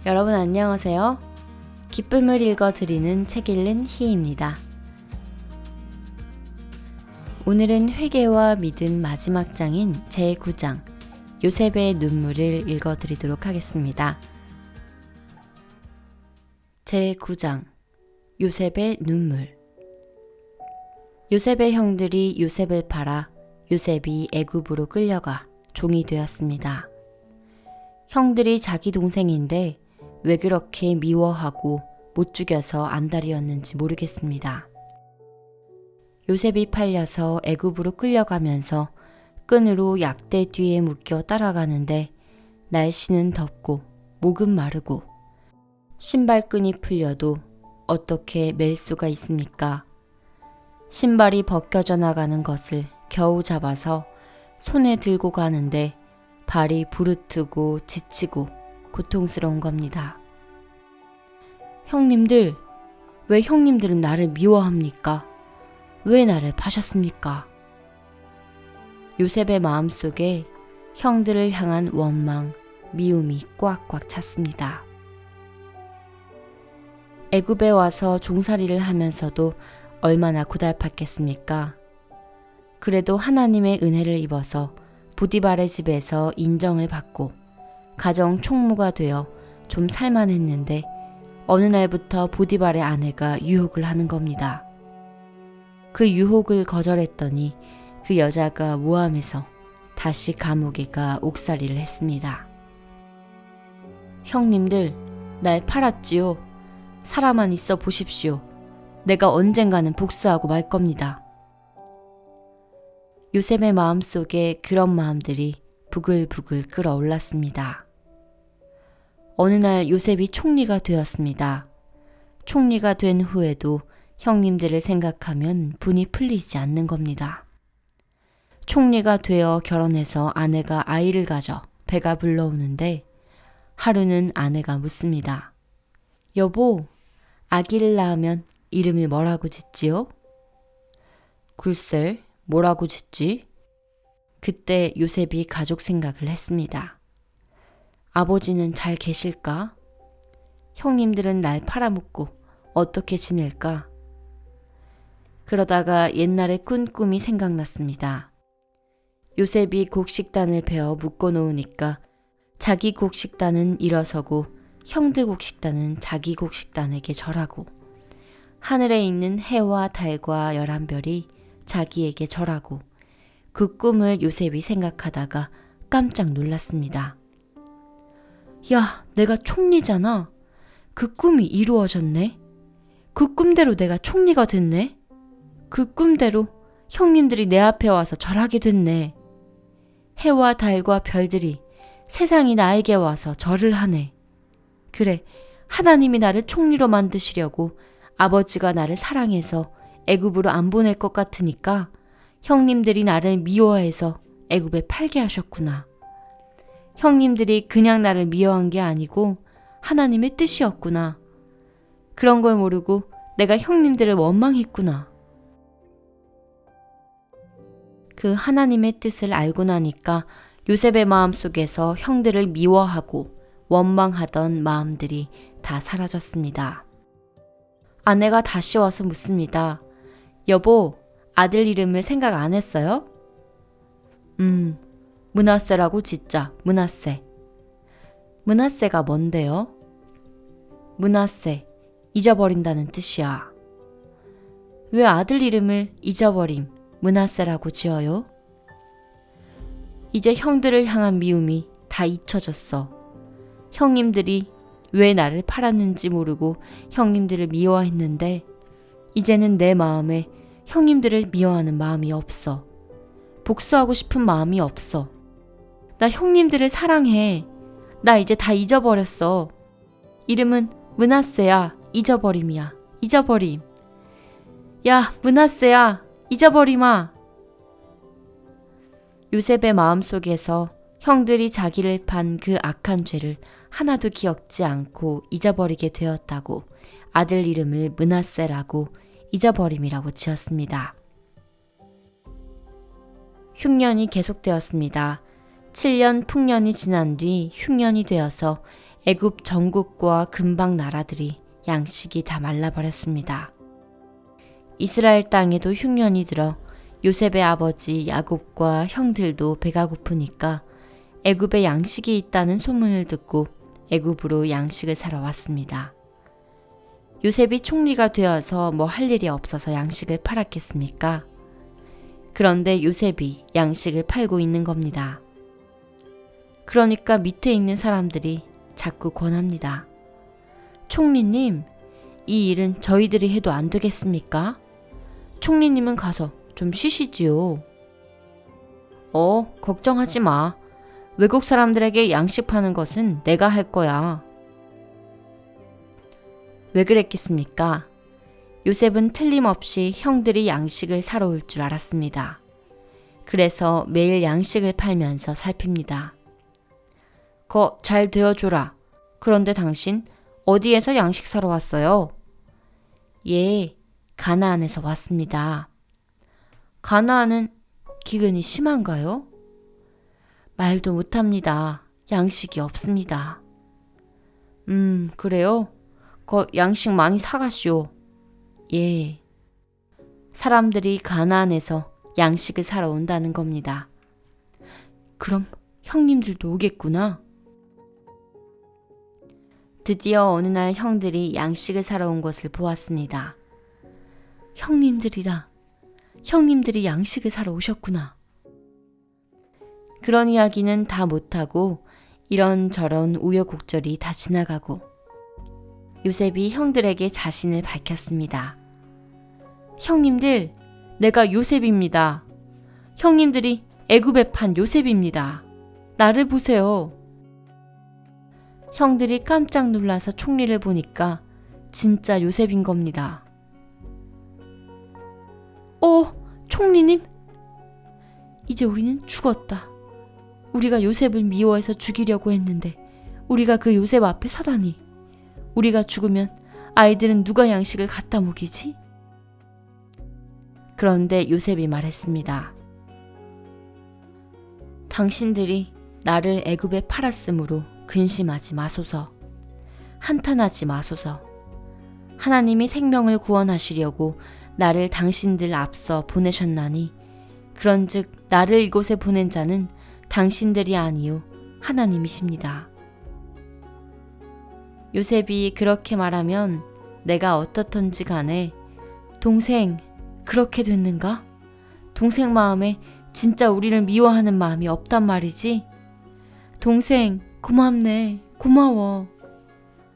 여러분 안녕하세요. 기쁨을 읽어드리는 책 읽는 희입니다. 오늘은 회개와 믿음 마지막 장인 제9장 요셉의 눈물을 읽어드리도록 하겠습니다. 제9장 요셉의 눈물. 요셉의 형들이 요셉을 팔아 요셉이 애굽으로 끌려가 종이 되었습니다. 형들이 자기 동생인데 왜 그렇게 미워하고 못 죽여서 안달이었는지 모르겠습니다. 요셉이 팔려서 애굽으로 끌려가면서 끈으로 약대 뒤에 묶여 따라가는데 날씨는 덥고 목은 마르고 신발끈이 풀려도 어떻게 맬 수가 있습니까? 신발이 벗겨져 나가는 것을 겨우 잡아서 손에 들고 가는데 발이 부르트고 지치고 고통스러운 겁니다. 형님들, 왜 형님들은 나를 미워합니까? 왜 나를 파셨습니까? 요셉의 마음속에 형들을 향한 원망, 미움이 꽉꽉 찼습니다. 애굽에 와서 종살이를 하면서도 얼마나 고달팠겠습니까? 그래도 하나님의 은혜를 입어서 보디발의 집에서 인정을 받고 가정 총무가 되어 좀 살만했는데 어느 날부터 보디발의 아내가 유혹을 하는 겁니다. 그 유혹을 거절했더니 그 여자가 모함해서 다시 감옥에 가 옥살이를 했습니다. 형님들, 날 팔았지요. 살아만 있어 보십시오. 내가 언젠가는 복수하고 말 겁니다. 요셉의 마음속에 그런 마음들이 부글부글 끓어올랐습니다. 어느 날 요셉이 총리가 되었습니다. 총리가 된 후에도 형님들을 생각하면 분이 풀리지 않는 겁니다. 총리가 되어 결혼해서 아내가 아이를 가져 배가 불러오는데 하루는 아내가 묻습니다. 여보, 아기를 낳으면 이름을 뭐라고 짓지요? 글쎄, 뭐라고 짓지? 그때 요셉이 가족 생각을 했습니다. 아버지는 잘 계실까? 형님들은 날 팔아먹고 어떻게 지낼까? 그러다가 옛날에 꾼 꿈이 생각났습니다. 요셉이 곡식단을 베어 묶어놓으니까 자기 곡식단은 일어서고 형들 곡식단은 자기 곡식단에게 절하고 하늘에 있는 해와 달과 11별이 자기에게 절하고 그 꿈을 요셉이 생각하다가 깜짝 놀랐습니다. 야, 내가 총리잖아. 그 꿈이 이루어졌네. 그 꿈대로 내가 총리가 됐네. 그 꿈대로 형님들이 내 앞에 와서 절하게 됐네. 해와 달과 별들이 세상이 나에게 와서 절을 하네. 그래, 하나님이 나를 총리로 만드시려고 아버지가 나를 사랑해서 애굽으로 안 보낼 것 같으니까 형님들이 나를 미워해서 애굽에 팔게 하셨구나. 형님들이 그냥 나를 미워한 게 아니고 하나님의 뜻이었구나. 그런 걸 모르고 내가 형님들을 원망했구나. 그 하나님의 뜻을 알고 나니까 요셉의 마음속에서 형들을 미워하고 원망하던 마음들이 다 사라졌습니다. 아내가 다시 와서 묻습니다. 여보, 아들 이름을 생각 안 했어요? 므낫세라고 짓자, 므낫세. 므낫세가 뭔데요? 므낫세, 잊어버린다는 뜻이야. 왜 아들 이름을 잊어버림, 므낫세라고 지어요? 이제 형들을 향한 미움이 다 잊혀졌어. 형님들이 왜 나를 팔았는지 모르고 형님들을 미워했는데 이제는 내 마음에 형님들을 미워하는 마음이 없어. 복수하고 싶은 마음이 없어. 나 형님들을 사랑해. 나 이제 다 잊어버렸어. 이름은 므낫세야. 잊어버림이야. 잊어버림. 야, 므낫세야. 잊어버리마. 요셉의 마음속에서 형들이 자기를 판 그 악한 죄를 하나도 기억지 않고 잊어버리게 되었다고 아들 이름을 므낫세라고 잊어버림이라고 지었습니다. 흉년이 계속되었습니다. 7년 풍년이 지난 뒤 흉년이 되어서 애굽 전국과 근방 나라들이 양식이 다 말라버렸습니다. 이스라엘 땅에도 흉년이 들어 요셉의 아버지 야곱과 형들도 배가 고프니까 애굽에 양식이 있다는 소문을 듣고 애굽으로 양식을 사러 왔습니다. 요셉이 총리가 되어서 뭐 할 일이 없어서 양식을 팔았겠습니까? 그런데 요셉이 양식을 팔고 있는 겁니다. 그러니까 밑에 있는 사람들이 자꾸 권합니다. 총리님, 이 일은 저희들이 해도 안 되겠습니까? 총리님은 가서 좀 쉬시지요. 걱정하지 마. 외국 사람들에게 양식 파는 것은 내가 할 거야. 왜 그랬겠습니까? 요셉은 틀림없이 형들이 양식을 사러 올 줄 알았습니다. 그래서 매일 양식을 팔면서 살핍니다. 잘 되어줘라. 그런데 당신 어디에서 양식 사러 왔어요? 예, 가나안에서 왔습니다. 가나안은 기근이 심한가요? 말도 못합니다. 양식이 없습니다. 그래요? 양식 많이 사가시오. 예. 사람들이 가나안에서 양식을 사러 온다는 겁니다. 그럼 형님들도 오겠구나. 드디어 어느 날 형들이 양식을 사러 온 것을 보았습니다. 형님들이다. 형님들이 양식을 사러 오셨구나. 그런 이야기는 다 못하고 이런저런 우여곡절이 다 지나가고 요셉이 형들에게 자신을 밝혔습니다. 형님들, 내가 요셉입니다. 형님들이 애굽에 판 요셉입니다. 나를 보세요. 형들이 깜짝 놀라서 총리를 보니까 진짜 요셉인 겁니다. 총리님? 이제 우리는 죽었다. 우리가 요셉을 미워해서 죽이려고 했는데 우리가 그 요셉 앞에 서다니. 우리가 죽으면 아이들은 누가 양식을 갖다 먹이지? 그런데 요셉이 말했습니다. 당신들이 나를 애굽에 팔았으므로 근심하지 마소서. 한탄하지 마소서. 하나님이 생명을 구원하시려고 나를 당신들 앞서 보내셨나니 그런즉 나를 이곳에 보낸 자는 당신들이 아니요 하나님이십니다. 요셉이 그렇게 말하면 내가 어떻던지 간에 동생 그렇게 됐는가? 동생 마음에 진짜 우리를 미워하는 마음이 없단 말이지? 동생 고맙네 고마워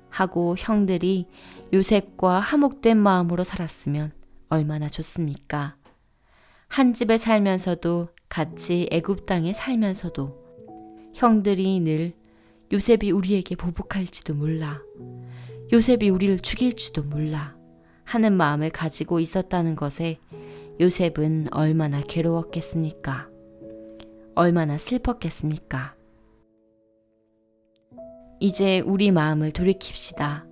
하고 형들이 요셉과 화목된 마음으로 살았으면 얼마나 좋습니까? 한 집에 살면서도 같이 애굽 땅에 살면서도 형들이 늘 요셉이 우리에게 보복할지도 몰라. 요셉이 우리를 죽일지도 몰라. 하는 마음을 가지고 있었다는 것에 요셉은 얼마나 괴로웠겠습니까? 얼마나 슬펐겠습니까? 이제 우리 마음을 돌이킵시다.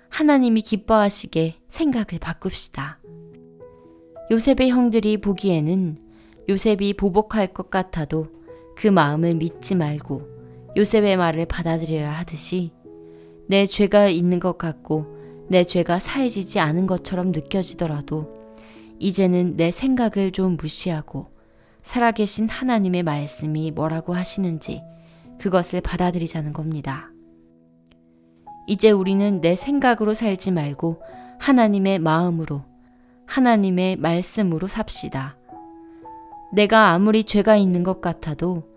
하나님이 기뻐하시게 생각을 바꿉시다. 요셉의 형들이 보기에는 요셉이 보복할 것 같아도 그 마음을 믿지 말고 요셉의 말을 받아들여야 하듯이 내 죄가 있는 것 같고 내 죄가 사해지지 않은 것처럼 느껴지더라도 이제는 내 생각을 좀 무시하고 살아계신 하나님의 말씀이 뭐라고 하시는지 그것을 받아들이자는 겁니다. 이제 우리는 내 생각으로 살지 말고 하나님의 마음으로, 하나님의 말씀으로 삽시다. 내가 아무리 죄가 있는 것 같아도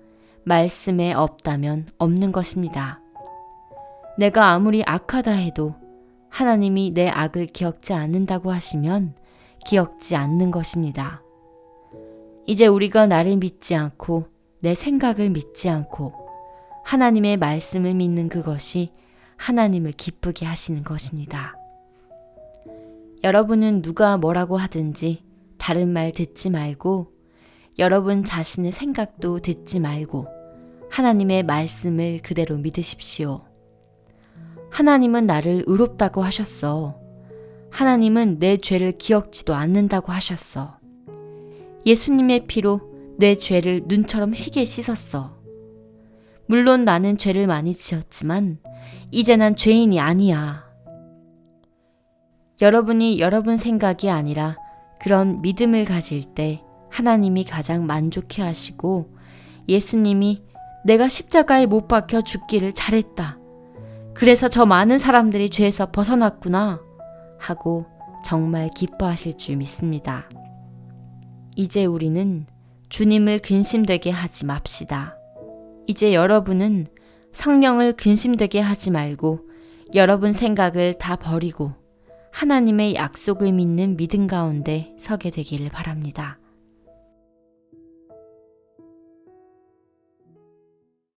말씀에 없다면 없는 것입니다. 내가 아무리 악하다 해도 하나님이 내 악을 기억지 않는다고 하시면 기억지 않는 것입니다. 이제 우리가 나를 믿지 않고 내 생각을 믿지 않고 하나님의 말씀을 믿는 그것이 하나님을 기쁘게 하시는 것입니다. 여러분은 누가 뭐라고 하든지 다른 말 듣지 말고 여러분 자신의 생각도 듣지 말고 하나님의 말씀을 그대로 믿으십시오. 하나님은 나를 의롭다고 하셨어. 하나님은 내 죄를 기억지도 않는다고 하셨어. 예수님의 피로 내 죄를 눈처럼 희게 씻었어. 물론 나는 죄를 많이 지었지만 이제 난 죄인이 아니야. 여러분이 여러분 생각이 아니라 그런 믿음을 가질 때 하나님이 가장 만족해 하시고 예수님이 내가 십자가에 못 박혀 죽기를 잘했다. 그래서 저 많은 사람들이 죄에서 벗어났구나 하고 정말 기뻐하실 줄 믿습니다. 이제 우리는 주님을 근심되게 하지 맙시다. 이제 여러분은 성령을 근심되게 하지 말고 여러분 생각을 다 버리고 하나님의 약속을 믿는 믿음 가운데 서게 되기를 바랍니다.